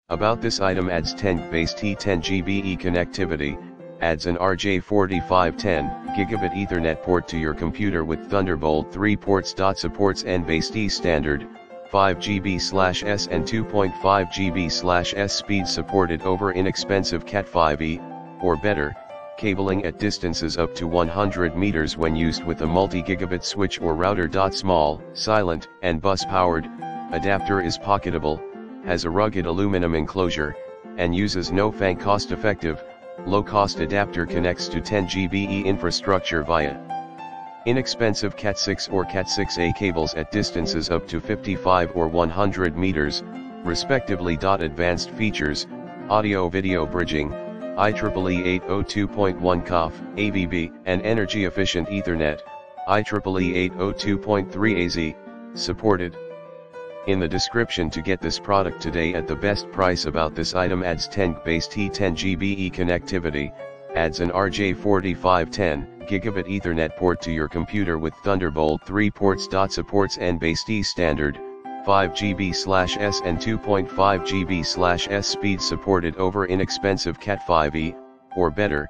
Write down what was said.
About this item: adds 10G 10GBE connectivity, adds an RJ4510 Gigabit Ethernet port to your computer with Thunderbolt 3 ports. Supports N-based standard, 5GB/s and 2.5GB/s speed. Supported over inexpensive Cat5e, or better, cabling at distances up to 100 meters when used with a multi-gigabit switch or router. Small, silent, and bus-powered, adapter is pocketable, has a rugged aluminum enclosure, and uses no fan. Cost-effective, low-cost adapter connects to 10GBE infrastructure via inexpensive Cat6 or Cat6a cables at distances up to 55 or 100 meters, respectively. Advanced features: audio-video bridging, IEEE 802.1 COF, AVB, and energy-efficient Ethernet, IEEE 802.3 AZ, supported. In the description to get this product today at the best price. About this item: adds 10G 10GBE connectivity, adds an RJ4510 Gigabit Ethernet port to your computer with Thunderbolt 3 ports. Supports N-based standard, 5GB/s and 2.5GB/s speed. Supported over inexpensive Cat5e, or better,